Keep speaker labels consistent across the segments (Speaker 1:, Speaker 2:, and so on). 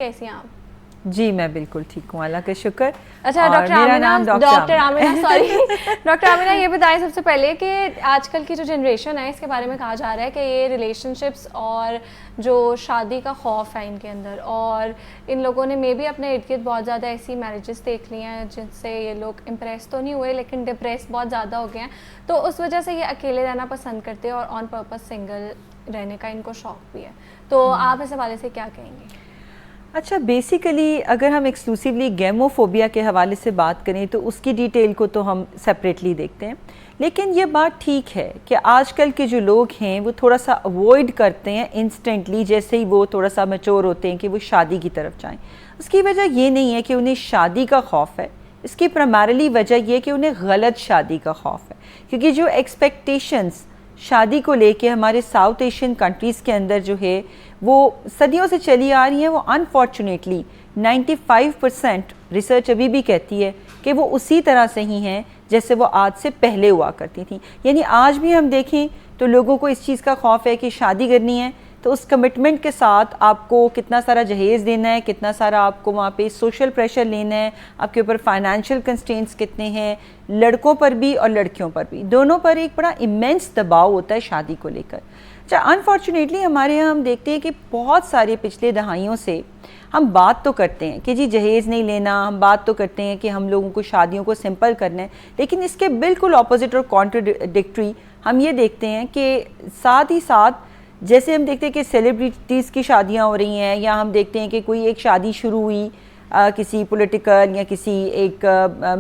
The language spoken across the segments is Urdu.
Speaker 1: کیسی ہیں آپ؟
Speaker 2: جی میں بالکل ٹھیک ہوں، اللہ کا شکر.
Speaker 1: اچھا ڈاکٹر آمنہ یہ بتائیں سب سے پہلے کہ آج کل کی جو جنریشن ہے اس کے بارے میں کہا جا رہا ہے کہ یہ ریلیشن شپس اور جو شادی کا خوف ہے ان کے اندر، اور ان لوگوں نے مے بھی اپنے ارد گرد بہت زیادہ ایسی میرجز دیکھ لی ہیں جن سے یہ لوگ امپریس تو نہیں ہوئے لیکن ڈپریس بہت زیادہ ہو گئے ہیں، تو اس وجہ سے یہ اکیلے رہنا پسند کرتے ہیں اور آن پرپز سنگل رہنے کا ان کو شوق بھی ہے. تو آپ اس حوالے سے کیا کہیں گے؟
Speaker 2: اچھا بیسیکلی اگر ہم ایکسکلوسیولی گیموفوبیا کے حوالے سے بات کریں تو اس کی ڈیٹیل کو تو ہم سپریٹلی دیکھتے ہیں، لیکن یہ بات ٹھیک ہے کہ آج کل کے جو لوگ ہیں وہ تھوڑا سا اوائڈ کرتے ہیں انسٹنٹلی جیسے ہی وہ تھوڑا سا میچور ہوتے ہیں کہ وہ شادی کی طرف جائیں. اس کی وجہ یہ نہیں ہے کہ انہیں شادی کا خوف ہے، اس کی پرائمریلی وجہ یہ ہے کہ انہیں غلط شادی کا خوف ہے، کیونکہ جو ایکسپیکٹیشنز شادی کو لے کے ہمارے ساؤتھ ایشین کنٹریز کے اندر جو ہے وہ صدیوں سے چلی آ رہی ہیں، وہ انفارچونیٹلی 95% ریسرچ ابھی بھی کہتی ہے کہ وہ اسی طرح سے ہی ہیں جیسے وہ آج سے پہلے ہوا کرتی تھیں. یعنی آج بھی ہم دیکھیں تو لوگوں کو اس چیز کا خوف ہے کہ شادی کرنی ہے تو اس کمٹمنٹ کے ساتھ آپ کو کتنا سارا جہیز دینا ہے، کتنا سارا آپ کو وہاں پہ سوشل پریشر لینا ہے، آپ کے اوپر فائنینشیل کنسٹرینٹس کتنے ہیں، لڑکوں پر بھی اور لڑکیوں پر بھی، دونوں پر ایک بڑا ایمنس دباؤ ہوتا ہے شادی کو لے کر. اچھا انفارچونیٹلی ہمارے یہاں ہم دیکھتے ہیں کہ بہت سارے پچھلے دہائیوں سے ہم بات تو کرتے ہیں کہ جی جہیز نہیں لینا، ہم بات تو کرتے ہیں کہ ہم لوگوں کو شادیوں کو سمپل کرنا ہے، لیکن اس کے بالکل اپوزٹ اور کانٹراڈکٹری ہم یہ دیکھتے ہیں کہ ساتھ ہی ساتھ جیسے ہم دیکھتے ہیں کہ سیلیبریٹیز کی شادیاں ہو رہی ہیں، یا ہم دیکھتے ہیں کہ کوئی ایک شادی شروع ہوئی کسی پولیٹیکل یا کسی ایک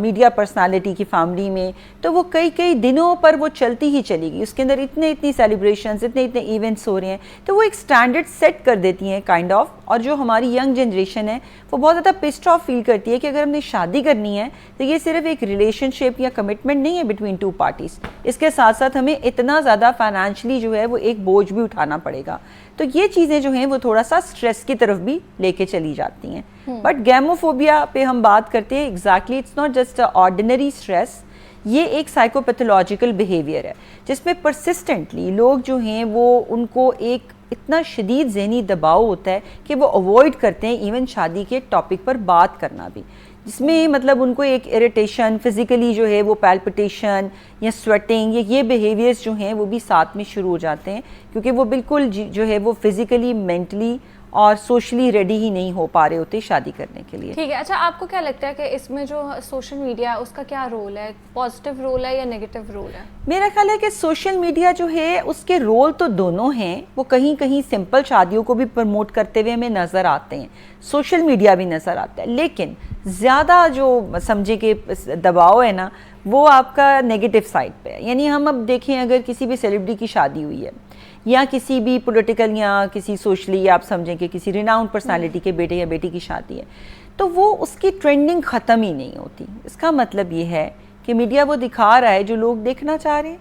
Speaker 2: میڈیا پرسنالٹی کی فیملی میں، تو وہ کئی دنوں پر وہ چلتی ہی چلی گئی، اس کے اندر اتنی سیلیبریشنز، اتنے ایونٹس ہو رہے ہیں، تو وہ ایک سٹینڈرڈ سیٹ کر دیتی ہیں کائنڈ آف. اور جو ہماری ینگ جنریشن ہے وہ بہت زیادہ پسڈ آف فیل کرتی ہے کہ اگر ہم نے شادی کرنی ہے تو یہ صرف ایک ریلیشن شپ یا کمٹمنٹ نہیں ہے بٹوین ٹو پارٹیز، اس کے ساتھ ساتھ ہمیں اتنا زیادہ فائنینشلی جو ہے وہ ایک بوجھ بھی اٹھانا پڑے گا. تو یہ چیزیں جو ہیں وہ تھوڑا سا سٹریس کی طرف بھی لے کے چلی جاتی ہیں. بٹ گیموفوبیا پہ ہم بات کرتے ہیں، exactly it's not just ordinary stress, یہ ایک سائیکوپیتھولوجیکل بیہیویئر ہے جس میں پرسسٹنٹلی لوگ جو ہیں وہ ان کو ایک اتنا شدید ذہنی دباؤ ہوتا ہے کہ وہ اوائڈ کرتے ہیں ایون شادی کے ٹاپک پر بات کرنا بھی، جس میں مطلب ان کو ایک اریٹیشن فزیکلی جو ہے وہ پیلپٹیشن یا سویٹنگ یہ بیہیویئرز جو ہیں وہ بھی ساتھ میں شروع ہو جاتے ہیں، کیونکہ وہ بالکل جو ہے وہ فزیکلی مینٹلی اور سوشلی ریڈی ہی نہیں ہو پا رہے ہوتے شادی کرنے کے لیے.
Speaker 1: ٹھیک ہے. اچھا آپ کو کیا لگتا ہے کہ اس میں جو سوشل میڈیا ہے اس کا کیا رول ہے؟ پازیٹیو رول ہے یا نیگیٹیو رول ہے؟
Speaker 2: میرا خیال ہے کہ سوشل میڈیا جو ہے اس کے رول تو دونوں ہیں، وہ کہیں سمپل شادیوں کو بھی پروموٹ کرتے ہوئے ہمیں نظر آتے ہیں، سوشل میڈیا بھی نظر آتا ہے، لیکن زیادہ جو سمجھے کہ دباؤ ہے نا وہ آپ کا نیگیٹو سائڈ پہ ہے. یعنی ہم اب دیکھیں اگر کسی بھی سیلیبریٹی کی شادی ہوئی ہے یا کسی بھی پولیٹیکل یا کسی سوشلی آپ سمجھیں کہ کسی ریناؤنڈ پرسنالٹی کے بیٹے یا بیٹی کی شادی ہے، تو وہ اس کی ٹرینڈنگ ختم ہی نہیں ہوتی. اس کا مطلب یہ ہے کہ میڈیا وہ دکھا رہا ہے جو لوگ دیکھنا چاہ رہے ہیں،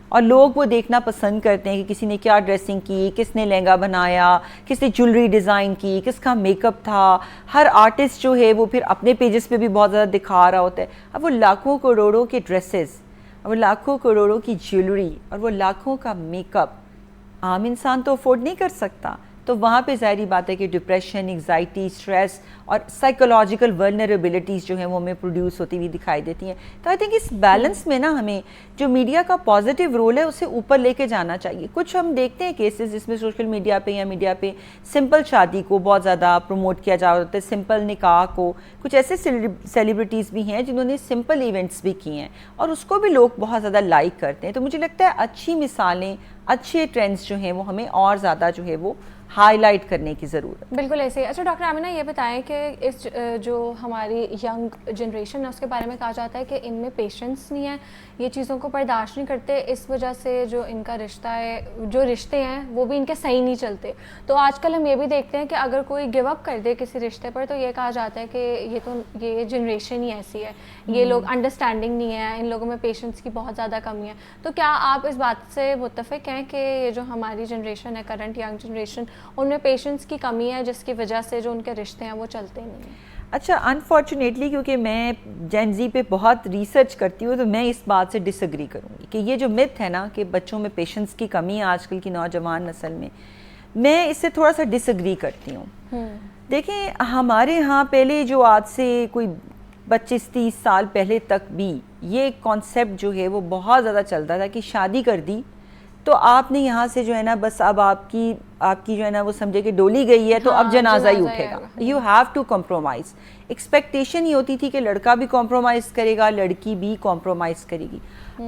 Speaker 2: اور لوگ وہ دیکھنا پسند کرتے ہیں کہ کسی نے کیا ڈریسنگ کی، کس نے لہنگا بنایا، کس نے جولری ڈیزائن کی، کس کا میک اپ تھا. ہر آرٹسٹ جو ہے وہ پھر اپنے پیجز پہ بھی بہت زیادہ دکھا رہا ہوتا ہے. اب وہ لاکھوں کروڑوں کے ڈریسز، اور وہ لاکھوں کروڑوں کی جیولری، اور وہ لاکھوں کا میک اپ عام انسان تو افورڈ نہیں کر سکتا. تو وہاں پہ ظاہری بات ہے کہ ڈپریشن، انگزائٹی، اسٹریس اور سائیکولوجیکل ورنریبلٹیز جو ہیں وہ ہمیں پروڈیوس ہوتی ہوئی دکھائی دیتی ہیں. تو آئی تھنک اس بیلنس میں نا ہمیں جو میڈیا کا پازیٹیو رول ہے اسے اوپر لے کے جانا چاہیے. کچھ ہم دیکھتے ہیں کیسز جس میں سوشل میڈیا پہ یا میڈیا پہ سمپل شادی کو بہت زیادہ پروموٹ کیا جا رہا ہے، سمپل نکاح کو. کچھ ایسے سیلیبریٹیز بھی ہیں جنہوں نے سمپل ایونٹس بھی کیے ہیں اور اس کو بھی لوگ بہت زیادہ لائک کرتے ہیں. تو مجھے لگتا ہے اچھی مثالیں، اچھے ٹرینڈز جو ہیں وہ ہمیں اور زیادہ جو ہے وہ ہائی لائٹ کرنے کی ضرورت.
Speaker 1: بالکل ایسے ہی. اچھا ڈاکٹر آمنہ یہ بتائیں کہ اس جو ہماری ینگ جنریشن ہے اس کے بارے میں کہا جاتا ہے کہ ان میں پیشنس نہیں ہے، یہ چیزوں کو برداشت نہیں کرتے، اس وجہ سے جو ان کا رشتہ ہے، جو رشتے ہیں وہ بھی ان کے صحیح نہیں چلتے. تو آج کل ہم یہ بھی دیکھتے ہیں کہ اگر کوئی گیو اپ کر دے کسی رشتے پر تو یہ کہا جاتا ہے کہ یہ جنریشن ہی ایسی ہے، یہ لوگ انڈرسٹینڈنگ نہیں ہے، ان لوگوں میں پیشنس کی بہت زیادہ کمی ہے. تو کیا آپ اس بات سے متفق ہیں کہ یہ جو ہماری جنریشن ہے، کرنٹ ینگ جنریشن، ان میں پیشنس کی کمی ہے جس کی وجہ سے جو ان کے رشتے ہیں وہ چلتے نہیں ہیں؟
Speaker 2: اچھا انفارچونیٹلی کیونکہ میں جین زی پہ بہت ریسرچ کرتی ہوں تو میں اس بات سے ڈس ایگری کروں گی کہ یہ جو مت ہے نا کہ بچوں میں پیشنس کی کمی ہے آج کل کی نوجوان نسل میں اس سے تھوڑا سا ڈس ایگری کرتی ہوں. دیکھیں ہمارے ہاں پہلے جو آج سے کوئی 25-30 سال پہلے تک بھی یہ کانسیپٹ جو ہے وہ بہت زیادہ چلتا تھا کہ شادی کر دی تو آپ نے یہاں سے جو ہے نا بس اب آپ کی جو ہے نا وہ سمجھے کہ ڈولی گئی ہے تو اب جنازہ ہی اٹھے گا. You have to compromise. Expectation ہی ہوتی تھی کہ لڑکا بھی کمپرومائز کرے گا, لڑکی بھی کمپرومائز کرے گی.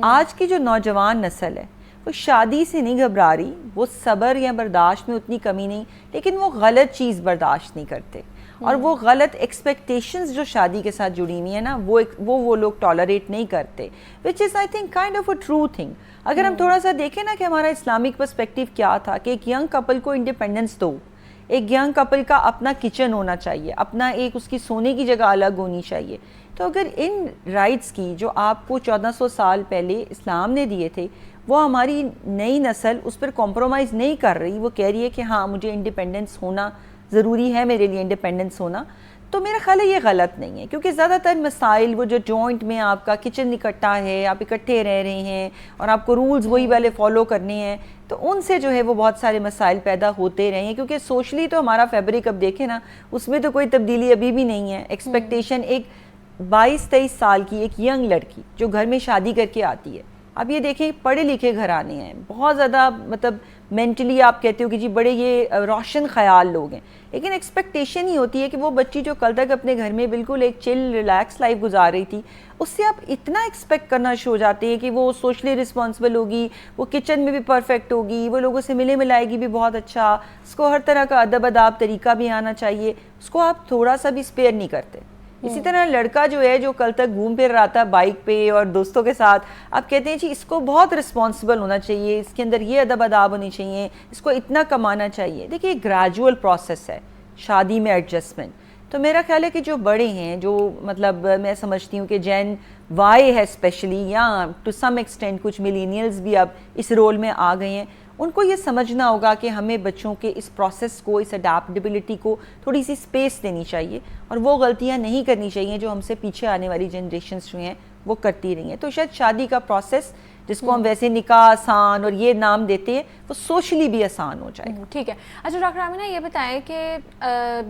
Speaker 2: آج کی جو نوجوان نسل ہے وہ شادی سے نہیں گھبرا رہی, وہ صبر یا برداشت میں اتنی کمی نہیں, لیکن وہ غلط چیز برداشت نہیں کرتے, اور وہ غلط ایکسپیکٹیشنز جو شادی کے ساتھ جڑی ہوئی ہیں نا وہ لوگ ٹالریٹ نہیں کرتے, which is I think kind of a true thing. اگر ہم تھوڑا سا دیکھیں نا کہ ہمارا اسلامک پرسپیکٹیو کیا تھا کہ ایک ینگ کپل کو انڈیپینڈنس دو, ایک ینگ کپل کا اپنا کچن ہونا چاہیے, اپنا ایک اس کی سونے کی جگہ الگ ہونی چاہیے. تو اگر ان رائٹس کی جو آپ کو 1400 سال پہلے اسلام نے دیے تھے وہ ہماری نئی نسل اس پر کمپرومائز نہیں کر رہی, وہ کہہ رہی ہے کہ ہاں مجھے انڈیپینڈنس ہونا ضروری ہے, میرے لیے انڈیپینڈنس ہونا, تو میرا خیال ہے یہ غلط نہیں ہے. کیونکہ زیادہ تر مسائل وہ جو جوائنٹ میں آپ کا کچن اکٹھا ہے, آپ اکٹھے رہ رہے ہیں اور آپ کو رولز وہی والے فالو کرنے ہیں, تو ان سے جو ہے وہ بہت سارے مسائل پیدا ہوتے رہے ہیں. کیونکہ سوشلی تو ہمارا فیبرک اب دیکھیں نا اس میں تو کوئی تبدیلی ابھی بھی نہیں ہے. ایکسپیکٹیشن ایک 22-23 سال کی ایک ینگ لڑکی جو گھر میں شادی کر کے آتی ہے, اب یہ دیکھیں پڑھے لکھے گھرانے ہیں, بہت زیادہ مطلب مینٹلی آپ کہتے ہو کہ جی بڑے یہ روشن خیال لوگ ہیں, لیکن ایکسپیکٹیشن ہی ہوتی ہے کہ وہ بچی جو کل تک اپنے گھر میں بالکل ایک چل ریلیکس لائف گزار رہی تھی, اس سے آپ اتنا ایکسپیکٹ کرنا شروع ہو جاتے ہیں کہ وہ سوشلی رسپانسبل ہوگی, وہ کچن میں بھی پرفیکٹ ہوگی, وہ لوگوں سے ملے ملائے گی بھی بہت اچھا, اس کو ہر طرح کا ادب اداب طریقہ بھی آنا چاہیے, اس کو آپ تھوڑا سا بھی اسپیئر نہیں کرتے. اسی طرح لڑکا جو ہے جو کل تک گھوم پھر رہا تھا بائک پہ اور دوستوں کے ساتھ, آپ کہتے ہیں جی اس کو بہت رسپانسبل ہونا چاہیے, اس کے اندر یہ ادب اداب ہونی چاہیے, اس کو اتنا کمانا چاہیے. دیکھیے گریجول پروسیس ہے شادی میں ایڈجسٹمنٹ. تو میرا خیال ہے کہ جو بڑے ہیں, جو مطلب میں سمجھتی ہوں کہ جین وائی ہے اسپیشلی, یا ٹو سم ایکسٹینٹ کچھ ملینیلز بھی اب اس رول میں آ گئے ہیں, ان کو یہ سمجھنا ہوگا کہ ہمیں بچوں کے اس پروسیس کو, اس اڈیپٹیبلٹی کو تھوڑی سی اسپیس دینی چاہیے, اور وہ غلطیاں نہیں کرنی چاہیے جو ہم سے پیچھے آنے والی جنریشنز جو ہیں وہ کرتی رہی ہیں. تو شاید شادی کا پروسیس جس کو ہم ویسے نکاح آسان اور یہ نام دیتے ہیں وہ سوشلی بھی آسان ہو جائے.
Speaker 1: ٹھیک ہے. اچھا ڈاکٹر آمینہ یہ بتائیں کہ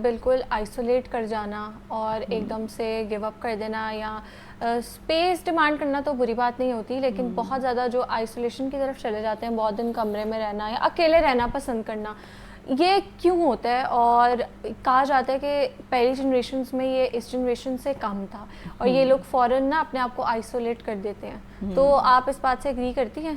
Speaker 1: بالکل آئسولیٹ کر جانا اور ایک دم سے گیو اپ کر دینا یا اسپیس ڈیمانڈ کرنا تو بری بات نہیں ہوتی, لیکن بہت زیادہ جو آئسولیشن کی طرف چلے جاتے ہیں, بہت دن کمرے میں رہنا یا اکیلے رہنا پسند کرنا, یہ کیوں ہوتا ہے؟ اور کہا جاتا ہے کہ پہلی جنریشنز میں یہ اس جنریشن سے کم تھا اور یہ لوگ فوراً نا اپنے آپ کو آئسولیٹ کر دیتے ہیں, تو آپ اس بات سے ایگری کرتی ہیں؟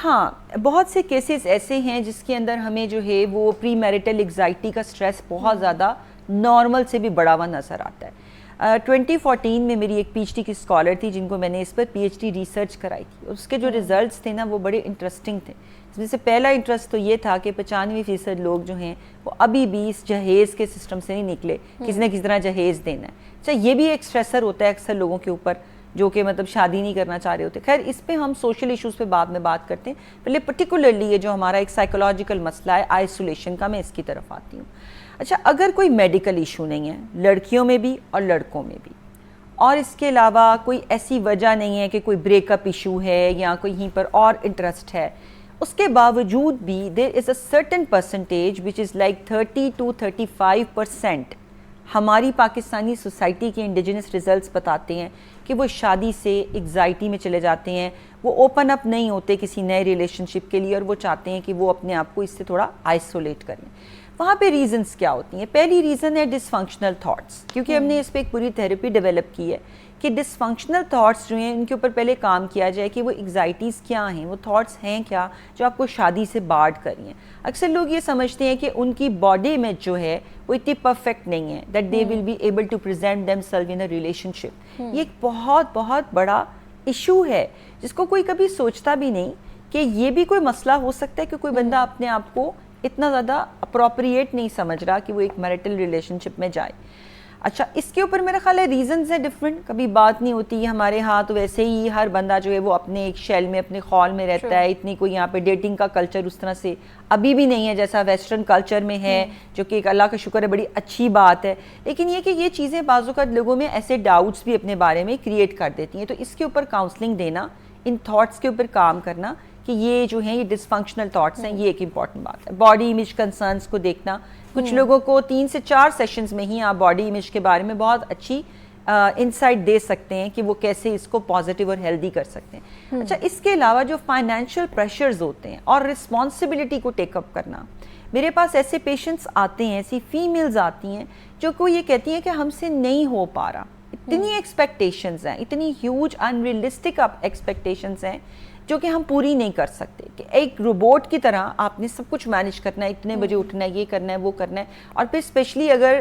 Speaker 2: ہاں, بہت سے کیسز ایسے ہیں جس کے اندر ہمیں جو ہے وہ پری میرٹل ایگزائٹی کا سٹریس بہت زیادہ نارمل سے بھی بڑا ہوا نظر آتا ہے. 2014 میں میری ایک پی ایچ ڈی کی اسکالر تھی جن کو میں نے اس پر پی ایچ ڈی ریسرچ کرائی تھی, اس کے جو ریزلٹس تھے نا وہ بڑے انٹرسٹنگ تھے. اس میں سے پہلا انٹرسٹ تو یہ تھا کہ 95% لوگ جو ہیں وہ ابھی بھی اس جہیز کے سسٹم سے نہیں نکلے, کسی نہ کسی طرح جہیز دینا ہے. اچھا یہ بھی ایک اسٹریسر ہوتا ہے اکثر لوگوں کے اوپر جو کہ مطلب شادی نہیں کرنا چاہ رہے ہوتے. خیر اس پہ ہم سوشل ایشوز پہ بعد میں بات کرتے ہیں, پہلے پرٹیکولرلی یہ جو ہمارا ایک سائیکولوجیکل مسئلہ ہے آئسولیشن کا, میں اس کی طرف آتی ہوں. اچھا اگر کوئی میڈیکل ایشو نہیں ہے لڑکیوں میں بھی اور لڑکوں میں بھی, اور اس کے علاوہ کوئی ایسی وجہ نہیں ہے کہ کوئی بریک اپ ایشو ہے یا کہیں پر اور انٹرسٹ ہے, اس کے باوجود بھی there is a certain percentage which is like 30 to 35% ہماری پاکستانی سوسائٹی کے انڈیجنس ریزلٹس بتاتے ہیں کہ وہ شادی سے ایگزائٹی میں چلے جاتے ہیں, وہ اوپن اپ نہیں ہوتے کسی نئے ریلیشن شپ کے لیے, اور وہ چاہتے ہیں کہ وہ اپنے آپ کو اس سے تھوڑا آئسولیٹ کریں. وہاں پہ ریزنس کیا ہوتی ہیں؟ پہلی ریزن ہے ڈس فنکشنل تھاٹس, کیونکہ ہم نے اس پہ ایک پوری تھیراپی ڈیولپ کی ہے کہ ڈس فنکشنل تھاٹس جو ہیں ان کے اوپر پہلے کام کیا جائے کہ وہ ایگزائٹیز کیا ہیں, وہ تھاٹس ہیں کیا جو آپ کو شادی سے بارڈ کر رہی ہیں. اکثر لوگ یہ سمجھتے ہیں کہ ان کی باڈی امیج جو ہے وہ اتنی پرفیکٹ نہیں ہے that they will be able to present themself in a relationship. یہ ایک بہت بہت بڑا ایشو ہے جس کو کوئی کبھی سوچتا بھی نہیں کہ یہ بھی کوئی مسئلہ ہو سکتا ہے کہ کوئی بندہ اپنے آپ کو اتنا زیادہ اپروپریٹ نہیں سمجھ رہا کہ وہ ایک میرٹل ریلیشن شپ میں جائے. اچھا اس کے اوپر میرا خیال ہے ریزنز ہیں ڈفرینٹ, کبھی بات نہیں ہوتی ہمارے ہاں تو ویسے ہی ہر بندہ جو ہے وہ اپنے ایک شیل میں اپنے خول میں رہتا ہے, اتنی کوئی یہاں پہ ڈیٹنگ کا کلچر اس طرح سے ابھی بھی نہیں ہے جیسا ویسٹرن کلچر میں ہے, جو کہ ایک اللہ کا شکر ہے بڑی اچھی بات ہے. لیکن یہ کہ یہ چیزیں بعض اوقات لوگوں میں ایسے ڈاؤٹس بھی اپنے بارے میں کریٹ کر دیتی ہیں, تو اس کے اوپر کاؤنسلنگ دینا, ان تھاٹس کے اوپر کام کرنا کہ یہ جو ہیں یہ ڈس فنکشنل تھاٹس ہیں, یہ ایک امپورٹنٹ بات ہے. باڈی امیج کنسرنس کو دیکھنا, کچھ لوگوں کو 3 سے 4 سیشنز میں ہی آپ باڈی امیج کے بارے میں بہت اچھی انسائٹ دے سکتے ہیں کہ وہ کیسے اس کو پازیٹیو اور ہیلدی کر سکتے ہیں. اچھا اس کے علاوہ جو فائنینشیل پریشرز ہوتے ہیں اور رسپانسبلٹی کو ٹیک اپ کرنا, میرے پاس ایسے پیشنٹس آتے ہیں, ایسی فیمیلز آتی ہیں جو کو یہ کہتی ہیں کہ ہم سے نہیں ہو پا رہا, اتنی ایکسپیکٹیشنز ہیں, اتنی ہیوج انریلسٹک ایکسپیکٹیشنز ہیں جو کہ ہم پوری نہیں کر سکتے, کہ ایک روبوٹ کی طرح آپ نے سب کچھ مینیج کرنا ہے, اتنے بجے اٹھنا ہے, یہ کرنا ہے, وہ کرنا ہے. اور پھر اسپیشلی اگر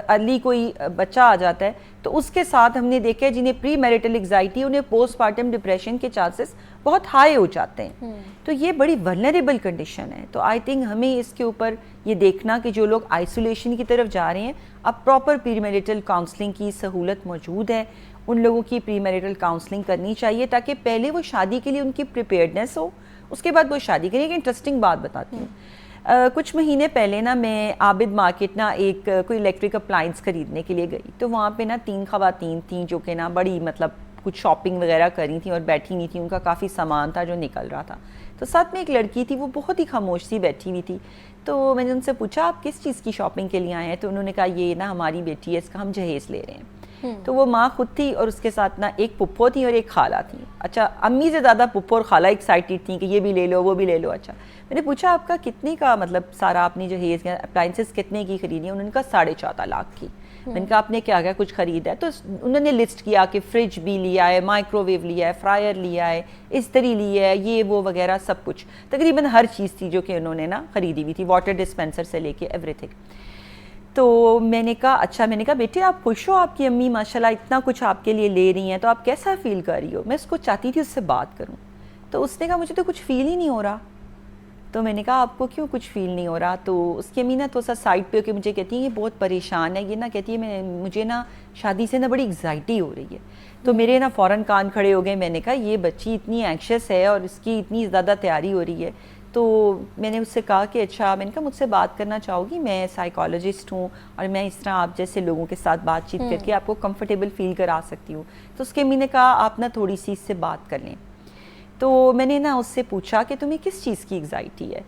Speaker 2: ارلی کوئی بچہ آ جاتا ہے تو اس کے ساتھ ہم نے دیکھا ہے جنہیں پری میرٹل انگزائٹی, انہیں پوسٹ پارٹم ڈپریشن کے چانسز بہت ہائی ہو جاتے ہیں. تو یہ بڑی ولنریبل کنڈیشن ہے. تو آئی تھنک ہمیں اس کے اوپر یہ دیکھنا کہ جو لوگ آئسولیشن کی طرف جا رہے ہیں, اب پراپر پری میرٹل کاؤنسلنگ کی سہولت موجود ہے, ان لوگوں کی پری میرٹل کاؤنسلنگ کرنی چاہیے تاکہ پہلے وہ شادی کے لیے ان کی پریپیئرڈنیس ہو, اس کے بعد وہ شادی کریں. ایک انٹرسٹنگ بات بتاتی ہوں, کچھ مہینے پہلے نا میں عابد مارکیٹ نا ایک کوئی الیکٹرک اپلائنس خریدنے کے لیے گئی, تو وہاں پہ نا 3 خواتین تھیں جو کہ نا بڑی مطلب کچھ شاپنگ وغیرہ کری تھیں اور بیٹھی نہیں تھیں, ان کا کافی سامان تھا جو نکل رہا تھا. تو ساتھ میں ایک لڑکی تھی, وہ بہت ہی خاموش سی بیٹھی ہوئی تھی. تو میں نے ان سے پوچھا آپ کس چیز کی شاپنگ کے لیے آئے ہیں؟ تو انہوں نے کہا یہ نا ہماری بیٹی ہے, اس کا ہم جہیز لے رہے ہیں. تو وہ ماں خود تھی اور اس کے ساتھ نا ایک پپھو تھی اور ایک خالہ تھی. اچھا امی سے زیادہ پپھو اور خالہ ایکسائٹیڈ تھیں کہ یہ بھی لے لو وہ بھی لے لو. اچھا میں نے پوچھا آپ کا کتنے کا مطلب سارا آپ نے جہیز اپلائنسز کتنے کی خریدی؟ انہوں نے کہا 4.5 لاکھ کی. میں نے کہا آپ نے کیا کیا کچھ خریدا ہے؟ تو انہوں نے لسٹ کیا کہ فریج بھی لیا ہے, مائکرو ویو لیا ہے, فرائر لیا ہے, استری لیا ہے, یہ وہ وغیرہ سب کچھ, تقریباً ہر چیز تھی جو کہ انہوں نے نا خریدی ہوئی تھی, واٹر ڈسپینسر سے لے کے ایوری تھنگ. تو میں نے کہا اچھا, میں نے کہا بیٹے آپ خوش ہو, آپ کی امی ماشاءاللہ اتنا کچھ آپ کے لیے لے رہی ہیں, تو آپ کیسا فیل کر رہی ہو؟ میں اس کو چاہتی تھی اس سے بات کروں. تو اس نے کہا مجھے تو کچھ فیل ہی نہیں ہو رہا. تو میں نے کہا آپ کو کیوں کچھ فیل نہیں ہو رہا؟ تو اس کی امی نا تھوڑا سا سائڈ پہ ہو کے مجھے کہتی ہیں یہ بہت پریشان ہے, یہ نا کہتی ہے مجھے نا شادی سے نا بڑی انگزائٹی ہو رہی ہے. تو میرے نا فوراً کان کھڑے ہو گئے. میں نے کہا یہ بچی اتنی اینکشس ہے اور اس کی اتنی زیادہ تیاری ہو رہی ہے. تو میں نے اس سے کہا کہ اچھا, میں نے کہا مجھ سے بات کرنا چاہو گی؟ میں سائیکالوجسٹ ہوں اور میں اس طرح آپ جیسے لوگوں کے ساتھ بات چیت کر کے آپ کو کمفرٹیبل فیل کرا سکتی ہوں. تو اس کی امی نے کہا آپ نا تھوڑی سی اس سے بات کر لیں. تو میں نے نا اس سے پوچھا کہ تمہیں کس چیز کی انگزائٹی ہے؟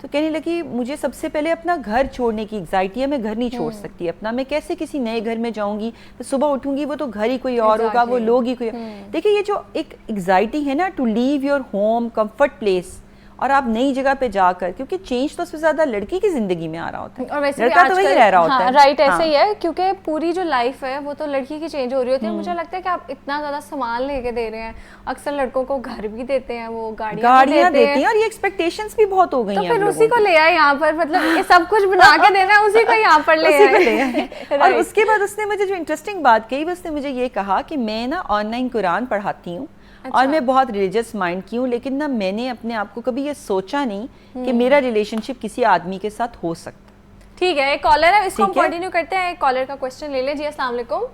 Speaker 2: تو کہنے لگی مجھے سب سے پہلے اپنا گھر چھوڑنے کی انگزائٹی ہے, میں گھر نہیں چھوڑ سکتی اپنا, میں کیسے کسی نئے گھر میں جاؤں گی, صبح اٹھوں گی وہ تو گھر ہی کوئی اور ہوگا, وہ لوگ ہی کوئی. دیکھیں یہ جو ایک انگزائٹی ہے نا to leave your home comfort place اور آپ نئی جگہ پہ جا کر, کیونکہ چینج تو اس سے زیادہ لڑکی کی زندگی میں آ رہا ہوتا ہے,
Speaker 1: اور ویسے
Speaker 2: لڑکا تو وہی رہ رہا ہوتا ہے.
Speaker 1: رائٹ, ایسے ہی ہے, کیونکہ پوری جو لائف ہے وہ تو لڑکی کی چینج ہو رہی ہوتی ہے. مجھے لگتا ہے کہ آپ اتنا زیادہ سامان لے کے دے رہے ہیں, اکثر لڑکوں کو گھر بھی دیتے ہیں, وہ گاڑیاں دیتے ہیں,
Speaker 2: اور یہ ایکسپیکٹیشنز بھی بہت ہو گئی ہیں.
Speaker 1: تو پھر اسی کو لے آئے یہاں پر, مطلب یہ سب کچھ بنا کے دینا ہے, اسی کو یہاں پر لے آئے.
Speaker 2: اور اس کے بعد اس نے مجھے جو انٹرسٹنگ بات کہی, اس نے مجھے یہ کہا کہ میں نا آن لائن قرآن پڑھاتی ہوں اور میں بہت ریلیجس مائنڈ کی ہوں, لیکن نا میں نے اپنے آپ کو کبھی یہ سوچا نہیں کہ میرا ریلیشن شپ کسی آدمی کے ساتھ ہو سکتا.
Speaker 1: ٹھیک ہے, ایک کالر ہے, اس کو ہم کنٹینیو کرتے ہیں. ایک کالر کا کوسچن لے لیں. جی السلام علیکم.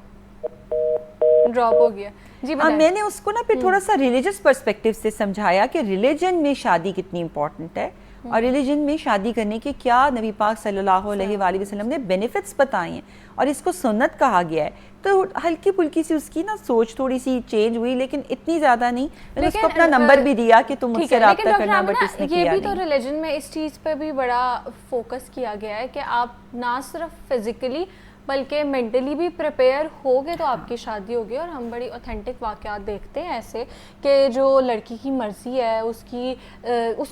Speaker 1: ڈراپ ہو گیا. جی
Speaker 2: میں نے اس کو نا پھر تھوڑا سا ریلیجس پرسپیکٹیو سے سمجھایا کہ ریلیجن میں شادی کتنی امپورٹنٹ ہے اور ریلیجن میں شادی کرنے کے کیا نبی پاک صلی اللہ علیہ وآلہ وسلم نے بینیفٹس بتائے ہیں, اور اس کو سنت کہا گیا ہے. تو ہلکی پھلکی سی اس کی نا سوچ تھوڑی سی چینج ہوئی, لیکن اتنی زیادہ نہیں. میں نے اس کو اپنا نمبر بھی دیا کہ تم مجھ سے رابطہ کرنا, بٹ اس نے کیا نہیں.
Speaker 1: یہ بھی تو ریلیجن میں اس چیز پہ بھی بڑا فوکس کیا گیا ہے کہ آپ نہ صرف فزیکلی بلکہ مینٹلی بھی پریپیئر ہوگے تو آپ کی شادی ہوگی. اور ہم بڑی اوتھینٹک واقعات دیکھتے ہیں ایسے کہ جو لڑکی کی مرضی ہے اس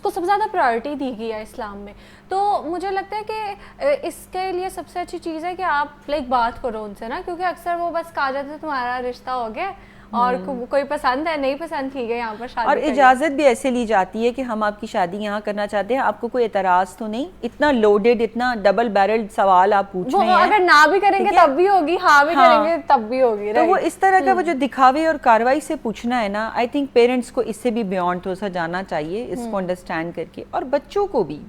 Speaker 1: کو سب سے زیادہ پرائرٹی دی گئی ہے اسلام میں. تو مجھے لگتا ہے کہ اس کے لیے سب سے اچھی چیز ہے کہ آپ بات کرو ان سے نا, کیونکہ اکثر وہ بس کہا جاتا ہے تمہارا رشتہ ہو گیا اور کوئی پسند ہے, نہیں پسند, ٹھیک ہے یہاں پر شادی.
Speaker 2: اور اجازت بھی ایسے لی جاتی ہے کہ ہم آپ کی شادی یہاں کرنا چاہتے ہیں, آپ کو کوئی اعتراض تو نہیں؟ اتنا لوڈڈ, اتنا ڈبل بیرل سوال آپ پوچھ رہے ہیں,
Speaker 1: اگر نہ بھی کریں گے تب بھی ہوگی, ہاں بھی کریں گے تب بھی ہوگی.
Speaker 2: تو وہ اس طرح کا وہ جو دکھاوے اور کاروائی سے پوچھنا ہے نا, آئی تھنک پیرنٹس کو اس سے بھی بیونڈ تھوڑا سا جانا چاہیے, اس کو انڈرسٹینڈ کر کے. اور بچوں کو بھی,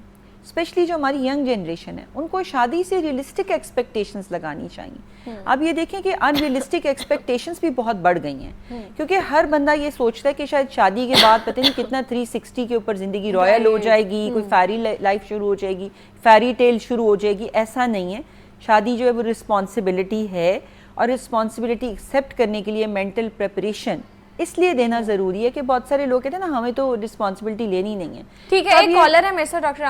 Speaker 2: اسپیشلی جو ہماری ینگ جنریشن ہے, ان کو شادی سے ریئلسٹک ایکسپیکٹیشنز لگانی چاہیے. اب یہ دیکھیں کہ ان ریئلسٹک ایکسپیکٹیشنز بھی بہت بڑھ گئی ہیں, کیونکہ ہر بندہ یہ سوچتا ہے کہ شاید شادی کے بعد پتہ نہیں کتنا 360 کے اوپر زندگی رائل ہو جائے گی, کوئی فیری لائف شروع ہو جائے گی, فیری ٹیل شروع ہو جائے گی. ایسا نہیں ہے. شادی جو ہے وہ رسپانسبلٹی ہے, اور رسپانسبلٹی ایکسیپٹ کرنے کے لیے مینٹل پریپریشن اس لیے دینا ضروری ہے کہ بہت سارے لوگ کہتے ہیں نا ہمیں تو رسپانسبلٹی لینی نہیں ہے.
Speaker 1: ٹھیک ہے, ایک کالر ہے میرے سے, ڈاکٹر